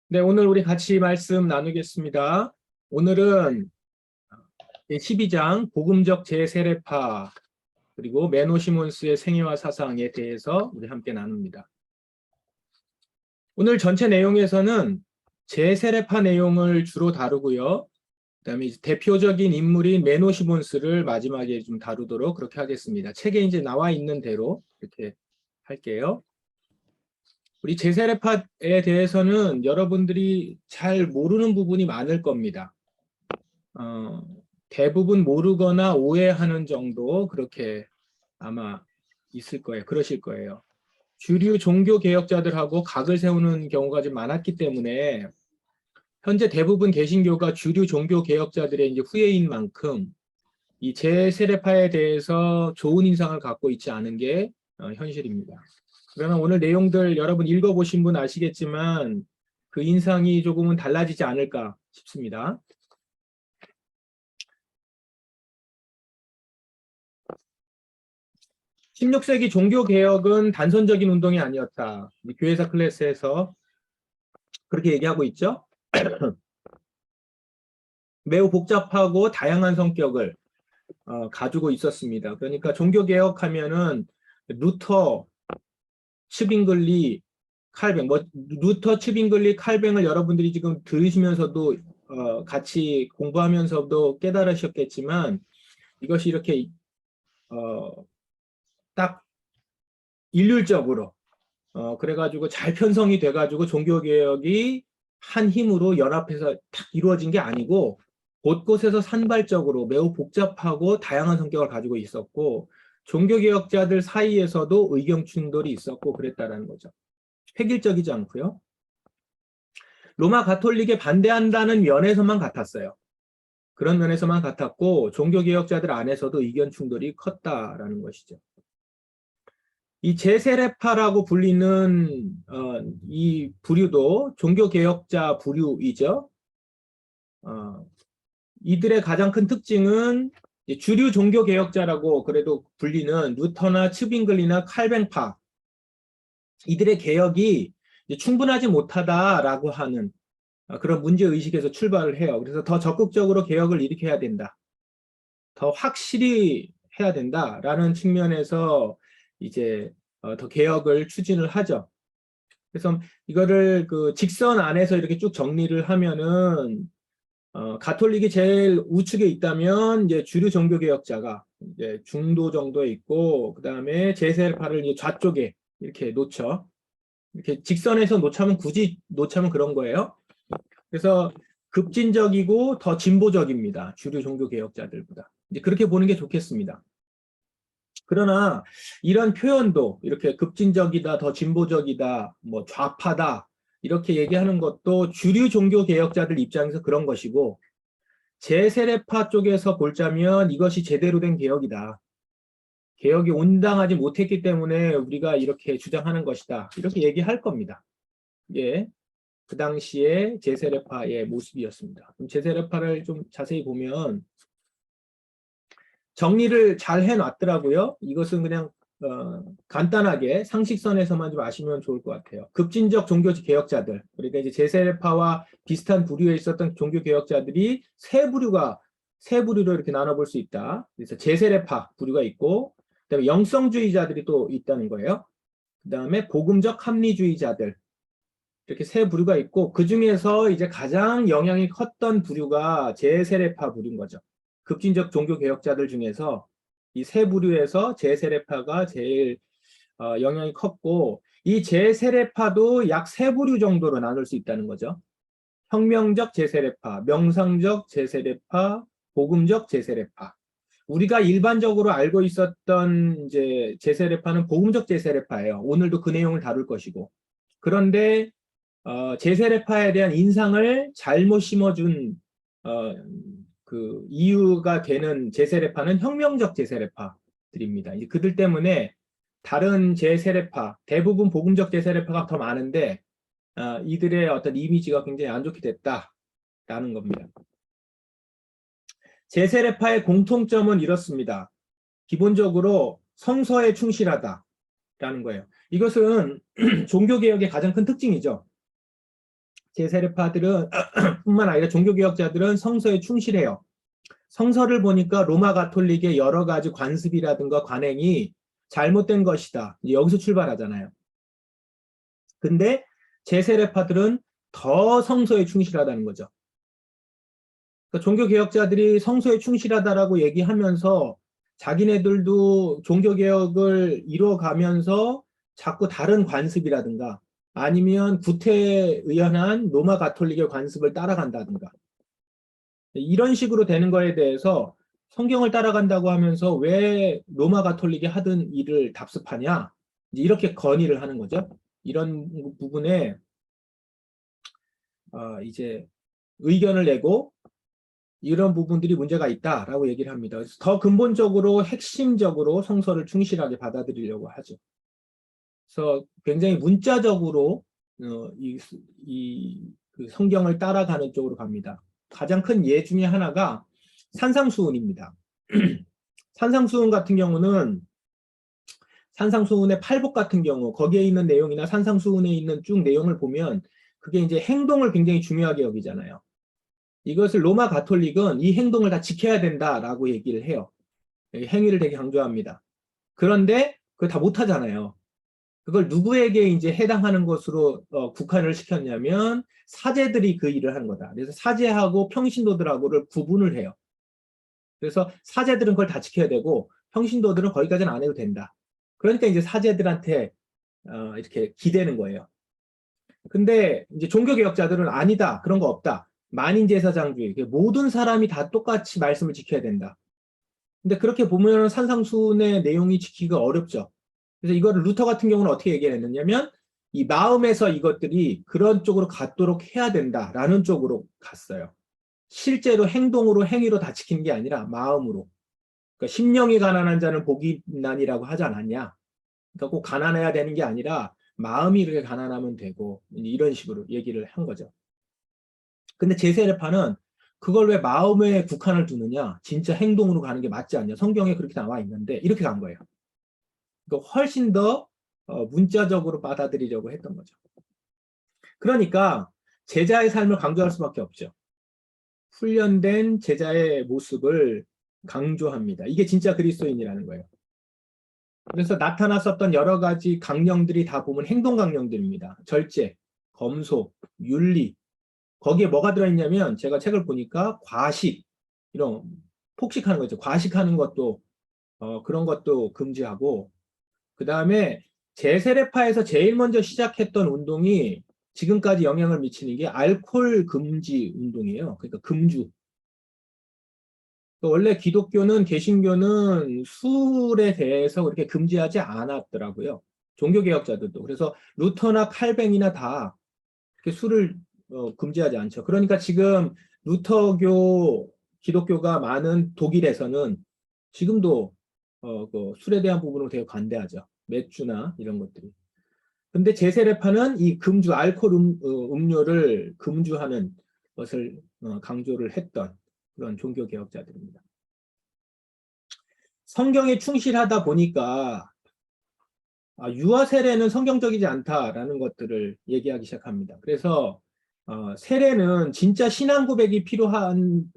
네, 오늘 우리 같이 말씀 나누겠습니다. 오늘은 12장 복음적 재세례파 그리고 메노 시몬스의 생애와 사상에 대해서 우리 함께 나눕니다. 오늘 전체 내용에서는 재세례파 내용을 주로 다루고요. 그다음에 대표적인 인물인 메노 시몬스를 마지막에 좀 다루도록 그렇게 하겠습니다. 책에 이제 나와 있는 대로 이렇게 할게요. 우리 재세례파에 대해서는 여러분들이 잘 모르는 부분이 많을 겁니다. 대부분 모르거나 오해하는 정도 그렇게 아마 있을 거예요. 그러실 거예요. 주류 종교 개혁자들하고 각을 세우는 경우가 좀 많았기 때문에 현재 대부분 개신교가 주류 종교 개혁자들의 이제 후예인 만큼 이 재세례파에 대해서 좋은 인상을 갖고 있지 않은 게 현실입니다. 그러나 오늘 내용들 여러분 읽어보신 분 아시겠지만 그 인상이 조금은 달라지지 않을까 싶습니다. 16세기 종교개혁은 단선적인 운동이 아니었다. 교회사 클래스에서 그렇게 얘기하고 있죠. 매우 복잡하고 다양한 성격을 가지고 있었습니다. 그러니까 종교개혁하면은 루터, 츠빙글리, 칼뱅, 루터, 츠빙글리, 칼뱅을 여러분들이 지금 들으시면서도 같이 공부하면서도 깨달으셨겠지만 이것이 이렇게 딱 일률적으로 그래가지고 잘 편성이 돼가지고 종교개혁이 한 힘으로 연합해서 딱 이루어진 게 아니고 곳곳에서 산발적으로 매우 복잡하고 다양한 성격을 가지고 있었고 종교개혁자들 사이에서도 의견 충돌이 있었고 그랬다라는 거죠. 획일적이지 않고요. 로마 가톨릭에 반대한다는 면에서만 같았어요. 그런 면에서만 같았고 종교개혁자들 안에서도 의견 충돌이 컸다라는 것이죠. 이 재세례파라고 불리는 이 부류도 종교개혁자 부류이죠. 이들의 가장 큰 특징은 주류 종교개혁자라고 그래도 불리는 루터나 츠빙글리나 칼뱅파 이들의 개혁이 충분하지 못하다라고 하는 그런 문제의식에서 출발을 해요. 그래서 더 적극적으로 개혁을 일으켜야 된다. 더 확실히 해야 된다라는 측면에서 이제 더 개혁을 추진을 하죠. 그래서 이거를 그 직선 안에서 이렇게 쭉 정리를 하면은 가톨릭이 제일 우측에 있다면 이제 주류 종교 개혁자가 이제 중도 정도에 있고 그 다음에 재세례파를 이제 좌쪽에 이렇게 놓쳐. 이렇게 직선에서 놓자면 굳이 놓자면 그런 거예요. 그래서 급진적이고 더 진보적입니다. 주류 종교 개혁자들보다. 이제 그렇게 보는 게 좋겠습니다. 그러나 이런 표현도 이렇게 급진적이다, 더 진보적이다, 뭐 좌파다 이렇게 얘기하는 것도 주류 종교 개혁자들 입장에서 그런 것이고 재세례파 쪽에서 보자면 이것이 제대로 된 개혁이다. 개혁이 온당하지 못했기 때문에 우리가 이렇게 주장하는 것이다. 이렇게 얘기할 겁니다. 예, 그 당시에 재세례파의 모습이었습니다. 그럼 재세례파를 좀 자세히 보면 정리를 잘 해놨더라고요. 이것은 그냥 간단하게 상식선에서만 좀 아시면 좋을 것 같아요. 급진적 종교 개혁자들, 그러니까 이제 재세례파와 비슷한 부류에 있었던 종교 개혁자들이 세 부류로 이렇게 나눠볼 수 있다. 그래서 재세례파 부류가 있고, 그다음에 영성주의자들이 또 있다는 거예요. 그다음에 복음적 합리주의자들 이렇게 세 부류가 있고 그 중에서 이제 가장 영향이 컸던 부류가 재세례파 부류인 거죠. 급진적 종교 개혁자들 중에서 이 세 부류에서 재세례파가 제일 영향이 컸고 이 재세례파도 약 세 부류 정도로 나눌 수 있다는 거죠. 혁명적 재세례파, 명상적 재세례파, 복음적 재세례파. 우리가 일반적으로 알고 있었던 이제 재세례파는 복음적 재세례파예요. 오늘도 그 내용을 다룰 것이고. 그런데 재세례파에 대한 인상을 잘못 심어준 그 이유가 되는 재세례파는 혁명적 재세례파들입니다. 이제 그들 때문에 다른 재세례파, 대부분 복음적 재세례파가 더 많은데 이들의 어떤 이미지가 굉장히 안 좋게 됐다라는 겁니다. 재세례파의 공통점은 이렇습니다. 기본적으로 성서에 충실하다라는 거예요. 이것은 종교개혁의 가장 큰 특징이죠. 제세례파들은 뿐만 아니라 종교개혁자들은 성서에 충실해요. 성서를 보니까 로마 가톨릭의 여러 가지 관습이라든가 관행이 잘못된 것이다. 여기서 출발하잖아요. 근데 제세례파들은 더 성서에 충실하다는 거죠. 그러니까 종교개혁자들이 성서에 충실하다라고 얘기하면서 자기네들도 종교개혁을 이루어가면서 자꾸 다른 관습이라든가 아니면 구태의연한 로마 가톨릭의 관습을 따라간다든가 이런 식으로 되는 거에 대해서 성경을 따라간다고 하면서 왜 로마 가톨릭이 하던 일을 답습하냐 이렇게 건의를 하는 거죠. 이런 부분에 이제 의견을 내고 이런 부분들이 문제가 있다라고 얘기를 합니다. 그래서 더 근본적으로 핵심적으로 성서를 충실하게 받아들이려고 하죠. 그래서 굉장히 문자적으로 그 성경을 따라가는 쪽으로 갑니다. 가장 큰 예 중에 하나가 산상수훈입니다. 산상수훈 같은 경우는 산상수훈의 팔복 같은 경우 거기에 있는 내용이나 산상수훈에 있는 쭉 내용을 보면 그게 이제 행동을 굉장히 중요하게 여기잖아요. 이것을 로마 가톨릭은 이 행동을 다 지켜야 된다라고 얘기를 해요. 행위를 되게 강조합니다. 그런데 그걸 다 못하잖아요. 그걸 누구에게 이제 해당하는 것으로 국한을 시켰냐면 사제들이 그 일을 하는 거다. 그래서 사제하고 평신도들하고를 구분을 해요. 그래서 사제들은 그걸 다 지켜야 되고 평신도들은 거기까지는 안 해도 된다. 그러니까 이제 사제들한테 이렇게 기대는 거예요. 근데 이제 종교개혁자들은 아니다. 그런 거 없다. 만인제사장주의. 모든 사람이 다 똑같이 말씀을 지켜야 된다. 근데 그렇게 보면 산상수훈의 내용이 지키기가 어렵죠. 그래서 이거를 루터 같은 경우는 어떻게 얘기했느냐면 이 마음에서 이것들이 그런 쪽으로 갖도록 해야 된다라는 쪽으로 갔어요. 실제로 행동으로 행위로 다 지키는 게 아니라 마음으로. 그러니까 심령이 가난한 자는 복이 있나니라고 하지 않았냐. 그러니까 꼭 가난해야 되는 게 아니라 마음이 이렇게 가난하면 되고 이런 식으로 얘기를 한 거죠. 근데 제세례파는 그걸 왜 마음에 국한을 두느냐, 진짜 행동으로 가는 게 맞지 않냐, 성경에 그렇게 나와 있는데 이렇게 간 거예요. 그러니까 훨씬 더 문자적으로 받아들이려고 했던 거죠. 그러니까 제자의 삶을 강조할 수밖에 없죠. 훈련된 제자의 모습을 강조합니다. 이게 진짜 그리스도인이라는 거예요. 그래서 나타났었던 여러 가지 강령들이 다 보면 행동 강령들입니다. 절제, 검소, 윤리. 거기에 뭐가 들어있냐면 제가 책을 보니까 과식, 이런 폭식하는 거죠. 과식하는 것도 그런 것도 금지하고 그 다음에 제세례파에서 제일 먼저 시작했던 운동이 지금까지 영향을 미치는 게 알코올 금지 운동이에요. 그러니까 금주. 원래 기독교는 개신교는 술에 대해서 그렇게 금지하지 않았더라고요. 종교개혁자들도. 그래서 루터나 칼뱅이나 다 그렇게 술을 금지하지 않죠. 그러니까 지금 루터교 기독교가 많은 독일에서는 지금도 그 술에 대한 부분으로 되게 관대하죠. 맥주나 이런 것들이. 근데 제세례파는 이 금주, 알코올 음료를 금주하는 것을 강조를 했던 그런 종교개혁자들입니다. 성경에 충실하다 보니까 유아 세례는 성경적이지 않다라는 것들을 얘기하기 시작합니다. 그래서 세례는 진짜 신앙 고백이 필요한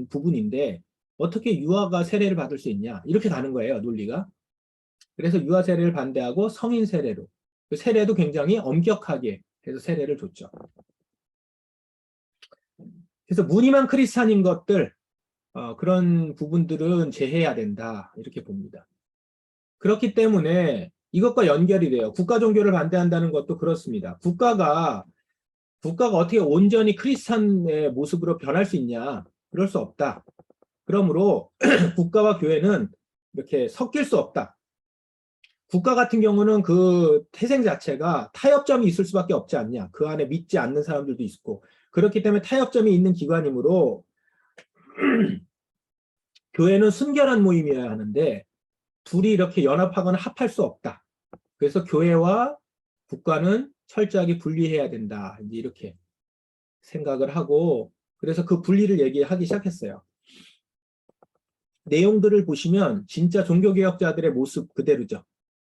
부분인데 어떻게 유아가 세례를 받을 수 있냐 이렇게 가는 거예요, 논리가. 그래서 유아 세례를 반대하고 성인 세례로, 그 세례도 굉장히 엄격하게 해서 세례를 줬죠. 그래서 무늬만 크리스찬인 것들 그런 부분들은 제해해야 된다 이렇게 봅니다. 그렇기 때문에 이것과 연결이 돼요. 국가 종교를 반대한다는 것도 그렇습니다. 국가가 어떻게 온전히 크리스찬의 모습으로 변할 수 있냐? 그럴 수 없다. 그러므로 국가와 교회는 이렇게 섞일 수 없다. 국가 같은 경우는 그 태생 자체가 타협점이 있을 수밖에 없지 않냐. 그 안에 믿지 않는 사람들도 있고 그렇기 때문에 타협점이 있는 기관이므로 교회는 순결한 모임이어야 하는데 둘이 이렇게 연합하거나 합할 수 없다. 그래서 교회와 국가는 철저하게 분리해야 된다. 이렇게 생각을 하고 그래서 그 분리를 얘기하기 시작했어요. 내용들을 보시면 진짜 종교개혁자들의 모습 그대로죠.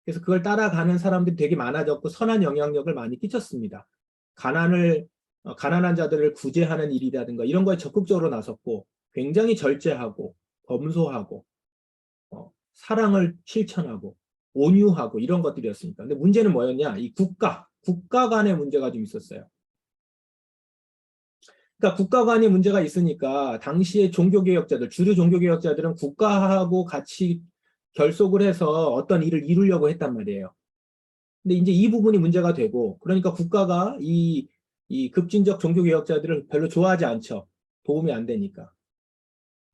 그래서 그걸 따라가는 사람들이 되게 많아졌고 선한 영향력을 많이 끼쳤습니다. 가난한 자들을 구제하는 일이라든가 이런 거에 적극적으로 나섰고 굉장히 절제하고 검소하고 사랑을 실천하고 온유하고 이런 것들이었습니다. 근데 문제는 뭐였냐? 이 국가 간의 문제가 좀 있었어요. 그러니까 국가 간의 문제가 있으니까 당시의 종교개혁자들, 주류 종교개혁자들은 국가하고 같이 결속을 해서 어떤 일을 이루려고 했단 말이에요. 근데 이제 이 부분이 문제가 되고, 그러니까 국가가 이 급진적 종교개혁자들을 별로 좋아하지 않죠. 도움이 안 되니까.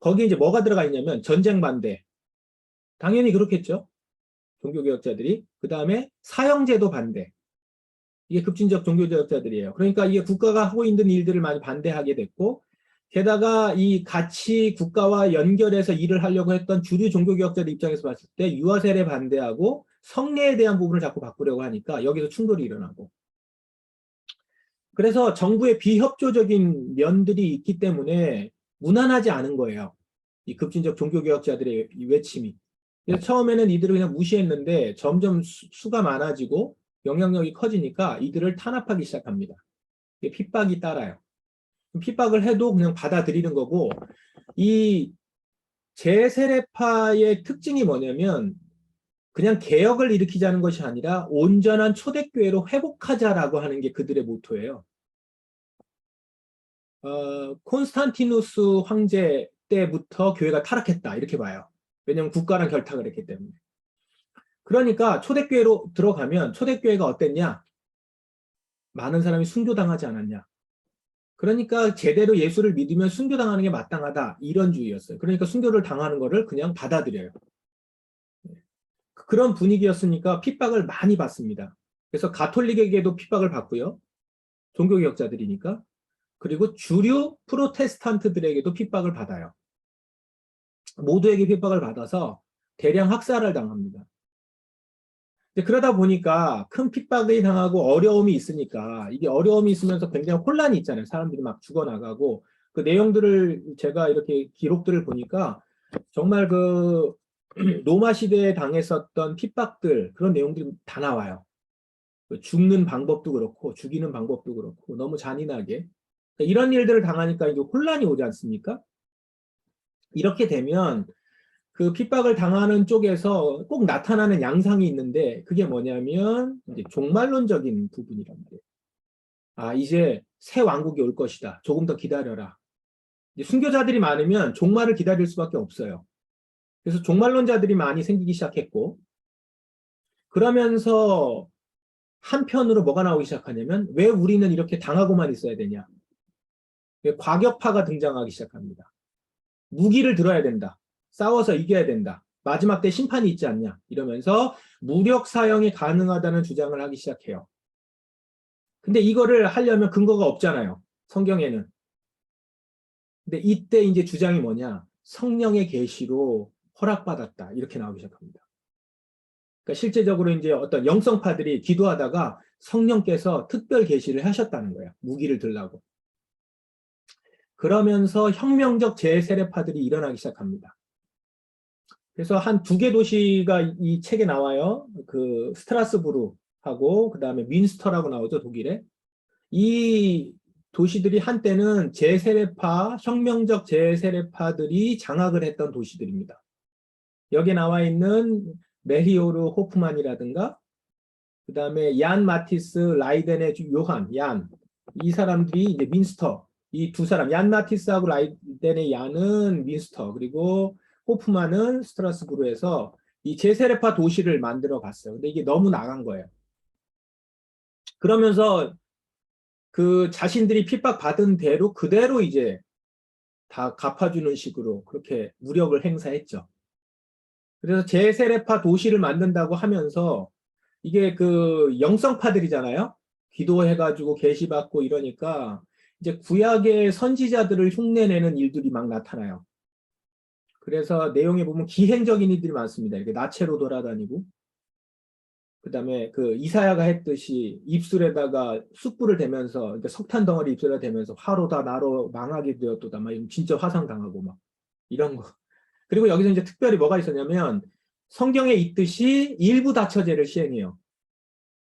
거기에 이제 뭐가 들어가 있냐면 전쟁 반대. 당연히 그렇겠죠. 종교개혁자들이. 그 다음에 사형제도 반대. 이게 급진적 종교개혁자들이에요. 그러니까 이게 국가가 하고 있는 일들을 많이 반대하게 됐고, 게다가 이 같이 국가와 연결해서 일을 하려고 했던 주류 종교개혁자들 입장에서 봤을 때 유아세례 반대하고 성례에 대한 부분을 자꾸 바꾸려고 하니까 여기서 충돌이 일어나고. 그래서 정부의 비협조적인 면들이 있기 때문에 무난하지 않은 거예요. 이 급진적 종교개혁자들의 이 외침이. 그래서 처음에는 이들을 그냥 무시했는데 점점 수가 많아지고 영향력이 커지니까 이들을 탄압하기 시작합니다. 핍박이 따라요. 핍박을 해도 그냥 받아들이는 거고, 이 제세례파의 특징이 뭐냐면 그냥 개혁을 일으키자는 것이 아니라 온전한 초대교회로 회복하자라고 하는 게 그들의 모토예요. 콘스탄티누스 황제 때부터 교회가 타락했다 이렇게 봐요. 왜냐하면 국가랑 결탁을 했기 때문에. 그러니까 초대교회로 들어가면 초대교회가 어땠냐? 많은 사람이 순교당하지 않았냐? 그러니까 제대로 예수를 믿으면 순교당하는 게 마땅하다 이런 주의였어요. 그러니까 순교를 당하는 거를 그냥 받아들여요. 그런 분위기였으니까 핍박을 많이 받습니다. 그래서 가톨릭에게도 핍박을 받고요. 종교개혁자들이니까. 그리고 주류 프로테스탄트들에게도 핍박을 받아요. 모두에게 핍박을 받아서 대량 학살을 당합니다. 그러다 보니까 큰 핍박이 당하고 어려움이 있으니까 이게 어려움이 있으면서 굉장히 혼란이 있잖아요. 사람들이 막 죽어나가고 그 내용들을 제가 이렇게 기록들을 보니까 정말 그 로마 시대에 당했었던 핍박들 그런 내용들이 다 나와요. 죽는 방법도 그렇고 죽이는 방법도 그렇고 너무 잔인하게 이런 일들을 당하니까 이제 혼란이 오지 않습니까? 이렇게 되면 그 핍박을 당하는 쪽에서 꼭 나타나는 양상이 있는데 그게 뭐냐면 이제 종말론적인 부분이란 말이에요. 아, 이제 새 왕국이 올 것이다. 조금 더 기다려라. 이제 순교자들이 많으면 종말을 기다릴 수밖에 없어요. 그래서 종말론자들이 많이 생기기 시작했고 그러면서 한편으로 뭐가 나오기 시작하냐면 왜 우리는 이렇게 당하고만 있어야 되냐. 과격파가 등장하기 시작합니다. 무기를 들어야 된다. 싸워서 이겨야 된다. 마지막 때 심판이 있지 않냐. 이러면서 무력 사형이 가능하다는 주장을 하기 시작해요. 근데 이거를 하려면 근거가 없잖아요. 성경에는. 근데 이때 이제 주장이 뭐냐. 성령의 계시로 허락받았다. 이렇게 나오기 시작합니다. 그러니까 실제적으로 이제 어떤 영성파들이 기도하다가 성령께서 특별 계시를 하셨다는 거예요. 무기를 들라고. 그러면서 혁명적 재세례파들이 일어나기 시작합니다. 그래서 한 두 개 도시가 이 책에 나와요. 그 스트라스부르하고 그 다음에 민스터라고 나오죠, 독일에. 이 도시들이 한때는 재세례파, 혁명적 재세례파들이 장악을 했던 도시들입니다. 여기 나와 있는 메히오르 호프만이라든가 그 다음에 얀 마티스 라이덴의 요한, 얀. 이 사람들이 이제 민스터. 이 두 사람, 얀 마티스하고 라이덴의 얀은 민스터. 그리고 호프만은 스트라스부르에서 이 제세례파 도시를 만들어 갔어요. 근데 이게 너무 나간 거예요. 그러면서 그 자신들이 핍박받은 대로 그대로 이제 다 갚아주는 식으로 그렇게 무력을 행사했죠. 그래서 제세례파 도시를 만든다고 하면서 이게 그 영성파들이잖아요. 기도해가지고 계시받고 이러니까 이제 구약의 선지자들을 흉내내는 일들이 막 나타나요. 그래서 내용에 보면 기행적인 일들이 많습니다. 이렇게 나체로 돌아다니고 그다음에 그 이사야가 했듯이 입술에다가 숯불을 대면서 그러니까 석탄 덩어리 입술에 대면서 화로다 나로 망하게 되었도다 막 진짜 화상 당하고 막 이런 거. 그리고 여기서 이제 특별히 뭐가 있었냐면 성경에 있듯이 일부 다처제를 시행해요.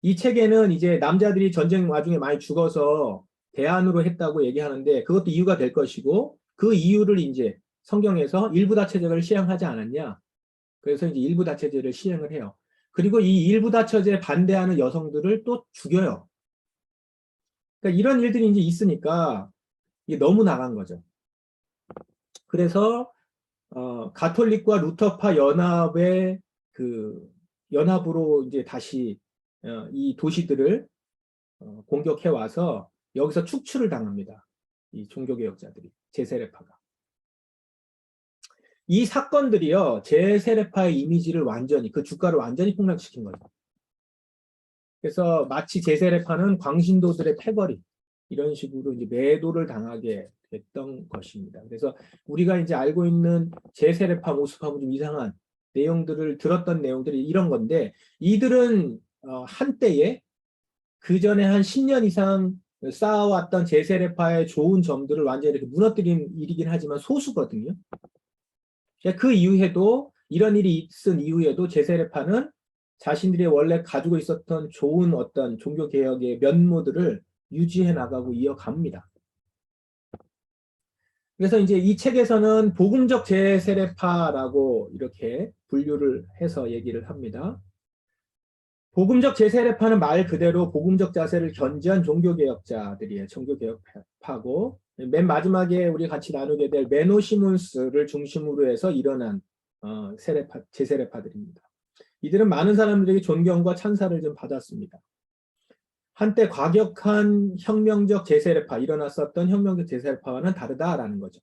이 책에는 이제 남자들이 전쟁 와중에 많이 죽어서 대안으로 했다고 얘기하는데 그것도 이유가 될 것이고 그 이유를 이제 성경에서 일부 다처제를 시행하지 않았냐. 그래서 이제 일부 다처제를 시행을 해요. 그리고 이 일부 다처제에 반대하는 여성들을 또 죽여요. 그러니까 이런 일들이 이제 있으니까 이게 너무 나간 거죠. 그래서 가톨릭과 루터파 연합의 그 연합으로 이제 다시 이 도시들을 공격해 와서 여기서 축출을 당합니다. 이 종교개혁자들이 제세례파가. 이 사건들이요 제세례파의 이미지를 완전히 그 주가를 완전히 폭락시킨 거죠. 그래서 마치 제세례파는 광신도들의 패거리 이런 식으로 이제 매도를 당하게 됐던 것입니다. 그래서 우리가 이제 알고 있는 제세례파 모습하고 좀 이상한 내용들을 들었던 내용들이 이런 건데 이들은 한때에 그 전에 한 10년 이상 쌓아왔던 제세례파의 좋은 점들을 완전히 이렇게 무너뜨린 일이긴 하지만 소수거든요. 그 이후에도 이런 일이 있은 이후에도 제세례파는 자신들이 원래 가지고 있었던 좋은 어떤 종교개혁의 면모들을 유지해 나가고 이어갑니다. 그래서 이제 이 책에서는 복음적 제세례파라고 이렇게 분류를 해서 얘기를 합니다. 복음적 제세례파는 말 그대로 복음적 자세를 견지한 종교개혁자들이에요. 종교개혁파고 맨 마지막에 우리 같이 나누게 될 메노 시몬스를 중심으로 해서 일어난 제세례파들입니다. 이들은 많은 사람들에게 존경과 찬사를 좀 받았습니다. 한때 과격한 혁명적 제세례파, 일어났었던 혁명적 제세례파와는 다르다라는 거죠.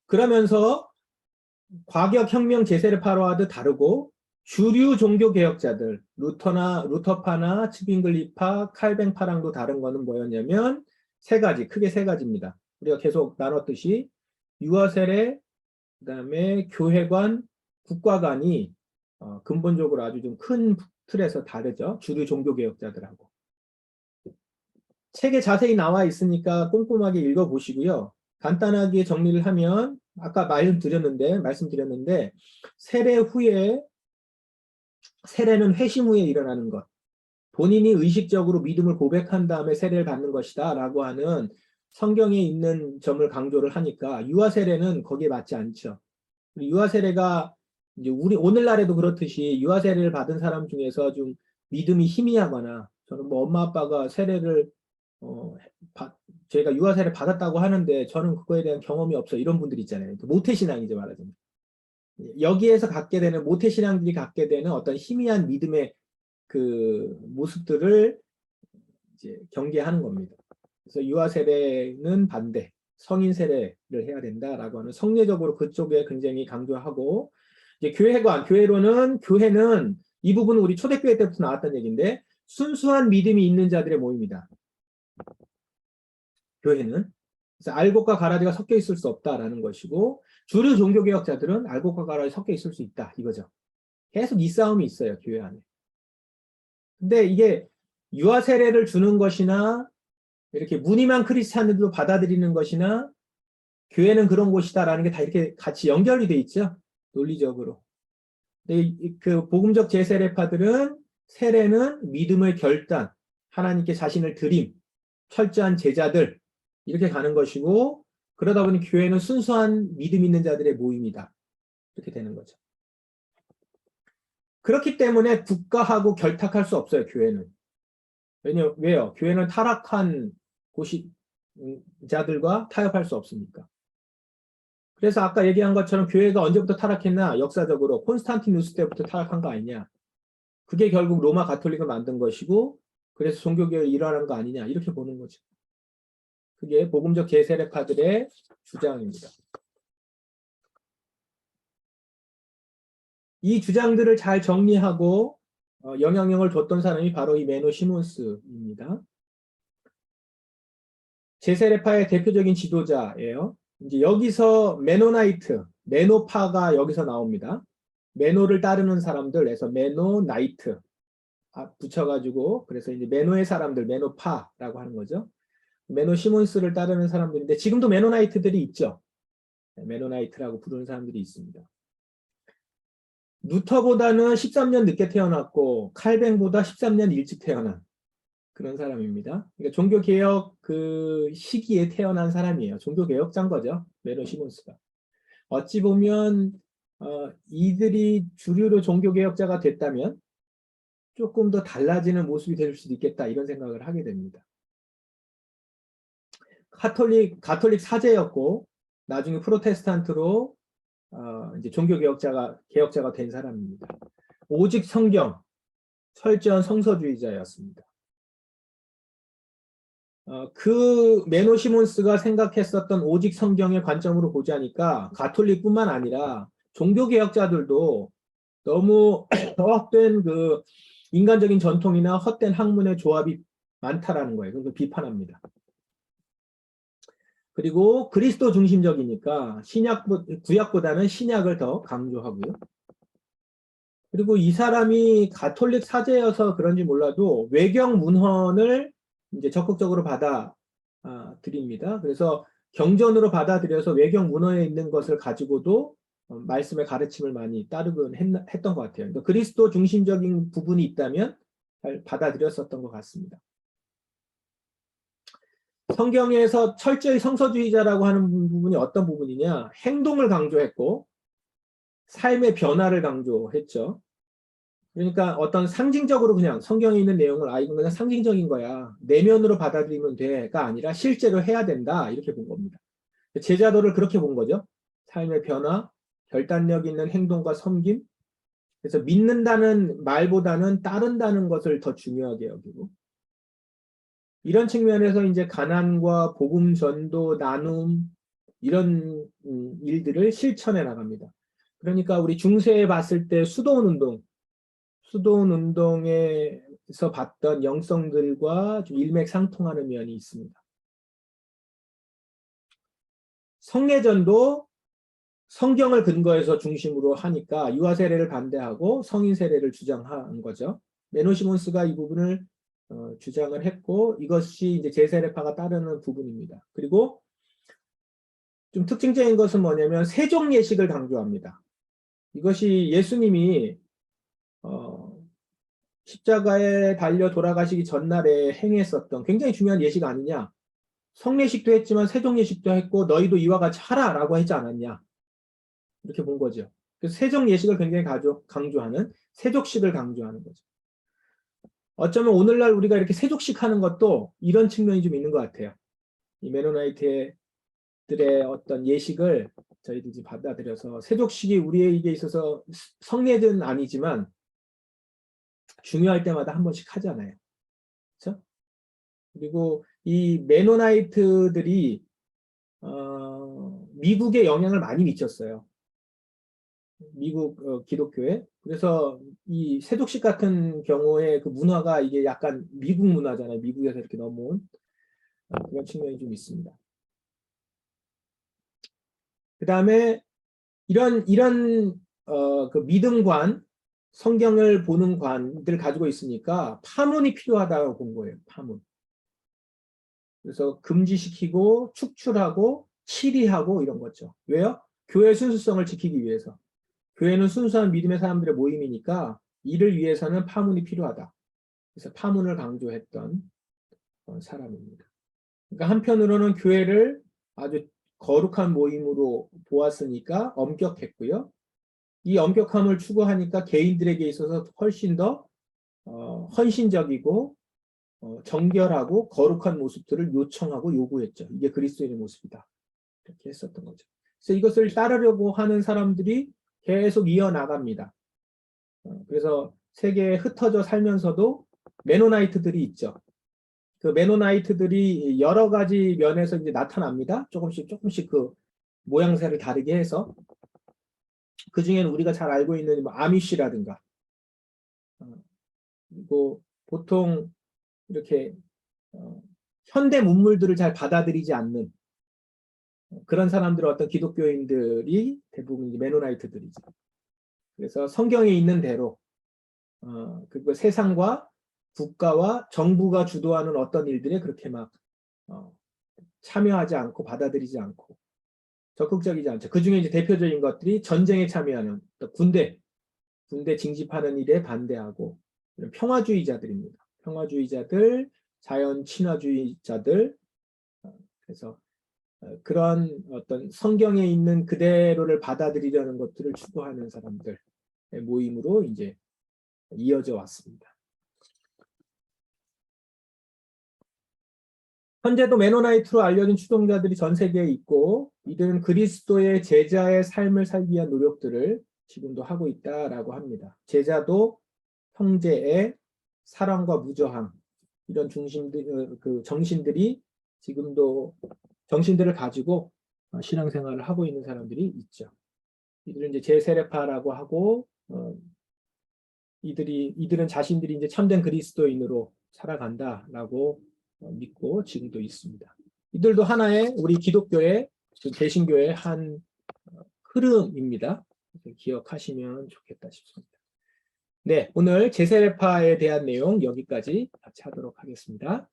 그러면서 과격 혁명 제세례파와도 다르고 주류 종교개혁자들, 루터파나 츠빙글리파, 칼뱅파랑도 다른 거는 뭐였냐면 세 가지, 크게 세 가지입니다. 우리가 계속 나눴듯이 유아세례, 그 다음에 교회관, 국가관이 근본적으로 아주 좀 큰 틀에서 다르죠. 주류 종교개혁자들하고. 책에 자세히 나와 있으니까 꼼꼼하게 읽어보시고요. 간단하게 정리를 하면 아까 말씀드렸는데 세례는 회심 후에 일어나는 것. 본인이 의식적으로 믿음을 고백한 다음에 세례를 받는 것이다 라고 하는 성경에 있는 점을 강조를 하니까 유아세례는 거기에 맞지 않죠. 유아세례가 이제 우리 오늘날에도 그렇듯이 유아세례를 받은 사람 중에서 좀 믿음이 희미하거나 저는 뭐 엄마 아빠가 세례를 제가 유아세례 받았다고 하는데 저는 그거에 대한 경험이 없어 이런 분들 있잖아요. 모태신앙이죠 말하자면. 여기에서 갖게 되는 모태신앙들이 갖게 되는 어떤 희미한 믿음의 그 모습들을 이제 경계하는 겁니다. 그래서 유아 세례는 반대, 성인 세례를 해야 된다라고 하는 성례적으로 그쪽에 굉장히 강조하고 이제 교회는 이 부분은 우리 초대교회 때부터 나왔던 얘기인데 순수한 믿음이 있는 자들의 모임이다. 교회는 그래서 알곡과 가라지가 섞여 있을 수 없다라는 것이고 주류 종교개혁자들은 알곡과 가라지 섞여 있을 수 있다 이거죠. 계속 이 싸움이 있어요 교회 안에. 근데 이게 유아 세례를 주는 것이나 이렇게 무늬만 크리스찬들도 받아들이는 것이나 교회는 그런 곳이다라는 게 다 이렇게 같이 연결이 돼 있죠. 논리적으로. 근데 그 복음적 제세례파들은 세례는 믿음의 결단, 하나님께 자신을 드림, 철저한 제자들 이렇게 가는 것이고 그러다 보니 교회는 순수한 믿음 있는 자들의 모임이다. 이렇게 되는 거죠. 그렇기 때문에 국가하고 결탁할 수 없어요. 교회는. 왜요? 교회는 타락한 자들과 타협할 수 없으니까. 그래서 아까 얘기한 것처럼 교회가 언제부터 타락했나? 역사적으로 콘스탄티누스 때부터 타락한 거 아니냐? 그게 결국 로마 가톨릭을 만든 것이고 그래서 종교개혁이 일어난 거 아니냐? 이렇게 보는 거죠. 그게 복음적 제세례파들의 주장입니다. 이 주장들을 잘 정리하고 영향력을 줬던 사람이 바로 이 메노 시몬스입니다. 제세례파의 대표적인 지도자예요. 이제 여기서 메노파가 여기서 나옵니다. 메노를 따르는 사람들에서 메노나이트 붙여가지고 그래서 이제 메노의 사람들 메노파라고 하는 거죠. 메노 시몬스를 따르는 사람들인데 지금도 메노나이트들이 있죠. 메노나이트라고 부르는 사람들이 있습니다. 루터보다는 13년 늦게 태어났고 칼뱅보다 13년 일찍 태어난 그런 사람입니다. 그러니까 종교개혁 그 시기에 태어난 사람이에요. 종교개혁자인 거죠. 메론 시몬스가. 어찌 보면 이들이 주류로 종교개혁자가 됐다면 조금 더 달라지는 모습이 될 수도 있겠다 이런 생각을 하게 됩니다. 가톨릭 사제였고 나중에 프로테스탄트로 이제 개혁자가 된 사람입니다. 오직 성경, 철저한 성서주의자였습니다. 그 메노 시몬스가 생각했었던 오직 성경의 관점으로 보자니까 가톨릭뿐만 아니라 종교개혁자들도 너무 헛된 그 인간적인 전통이나 헛된 학문의 조합이 많다라는 거예요. 그래서 비판합니다. 그리고 그리스도 중심적이니까 구약보다는 신약을 더 강조하고요. 그리고 이 사람이 가톨릭 사제여서 그런지 몰라도 외경 문헌을 이제 적극적으로 받아들입니다. 그래서 경전으로 받아들여서 외경 문헌에 있는 것을 가지고도 말씀의 가르침을 많이 따르곤 했던 것 같아요. 그러니까 그리스도 중심적인 부분이 있다면 잘 받아들였었던 것 같습니다. 성경에서 철저히 성서주의자라고 하는 부분이 어떤 부분이냐? 행동을 강조했고 삶의 변화를 강조했죠. 그러니까 어떤 상징적으로 그냥 성경에 있는 내용을 이건 그냥 상징적인 거야. 내면으로 받아들이면 돼가 아니라 실제로 해야 된다. 이렇게 본 겁니다. 제자도를 그렇게 본 거죠. 삶의 변화, 결단력 있는 행동과 섬김. 그래서 믿는다는 말보다는 따른다는 것을 더 중요하게 여기고 이런 측면에서 이제 가난과 복음 전도, 나눔 이런 일들을 실천해 나갑니다. 그러니까 우리 중세에 봤을 때 수도원 운동에서 봤던 영성들과 좀 일맥상통하는 면이 있습니다. 성례전도 성경을 근거해서 중심으로 하니까 유아 세례를 반대하고 성인 세례를 주장한 거죠. 메노 시몬스가 이 부분을 주장을 했고 이것이 이제 제세례파가 따르는 부분입니다. 그리고 좀 특징적인 것은 뭐냐면 세종 예식을 강조합니다. 이것이 예수님이 십자가에 달려 돌아가시기 전날에 행했었던 굉장히 중요한 예식 아니냐. 성례식도 했지만 세종 예식도 했고 너희도 이와 같이 하라라고 하지 않았냐. 이렇게 본 거죠. 그래서 세종 예식을 굉장히 강조하는 세족식을 강조하는 거죠. 어쩌면 오늘날 우리가 이렇게 세족식 하는 것도 이런 측면이 좀 있는 것 같아요. 이 메노나이트들의 어떤 예식을 저희들이 받아들여서 세족식이 우리에게 있어서 성례는 아니지만 중요할 때마다 한 번씩 하잖아요. 그렇죠? 그리고 이 메노나이트들이 미국에 영향을 많이 미쳤어요. 미국 기독교에. 그래서 이 세족식 같은 경우에 그 문화가 이게 약간 미국 문화잖아요. 미국에서 이렇게 넘어온 그런 측면이 좀 있습니다. 그 다음에 이런 그 믿음관, 성경을 보는 관들 가지고 있으니까 파문이 필요하다고 본 거예요. 파문. 그래서 금지시키고 축출하고 치리하고 이런 거죠. 왜요? 교회 순수성을 지키기 위해서. 교회는 순수한 믿음의 사람들의 모임이니까 이를 위해서는 파문이 필요하다. 그래서 파문을 강조했던 사람입니다. 그러니까 한편으로는 교회를 아주 거룩한 모임으로 보았으니까 엄격했고요. 이 엄격함을 추구하니까 개인들에게 있어서 훨씬 더 헌신적이고 정결하고 거룩한 모습들을 요청하고 요구했죠. 이게 그리스도인의 모습이다. 이렇게 했었던 거죠. 그래서 이것을 따르려고 하는 사람들이 계속 이어나갑니다. 그래서 세계에 흩어져 살면서도 메노나이트들이 있죠. 그 메노나이트들이 여러 가지 면에서 이제 나타납니다. 조금씩 그 모양새를 다르게 해서 그 중에는 우리가 잘 알고 있는 뭐 아미쉬라든가 그리고 보통 이렇게 현대 문물들을 잘 받아들이지 않는 그런 사람들은 어떤 기독교인들이 대부분 이제 메노나이트들이죠. 그래서 성경에 있는 대로 그리고 세상과 국가와 정부가 주도하는 어떤 일들에 그렇게 막 참여하지 않고 받아들이지 않고 적극적이지 않죠. 그 중에 이제 대표적인 것들이 전쟁에 참여하는 군대 군대 징집하는 일에 반대하고 평화주의자들입니다. 평화주의자들, 자연 친화주의자들. 그래서 그런 어떤 성경에 있는 그대로를 받아들이려는 것들을 추구하는 사람들의 모임으로 이제 이어져 왔습니다. 현재도 메노나이트로 알려진 추종자들이 전 세계에 있고 이들은 그리스도의 제자의 삶을 살기 위한 노력들을 지금도 하고 있다라고 합니다. 제자도 형제의 사랑과 무저항 이런 정신들이 지금도 정신들을 가지고 신앙생활을 하고 있는 사람들이 있죠. 이들은 이제 제세례파라고 하고 이들은 자신들이 이제 참된 그리스도인으로 살아간다라고 믿고 지금도 있습니다. 이들도 하나의 우리 기독교의 개신교의 한 흐름입니다. 기억하시면 좋겠다 싶습니다. 네, 오늘 제세례파에 대한 내용 여기까지 같이 하도록 하겠습니다.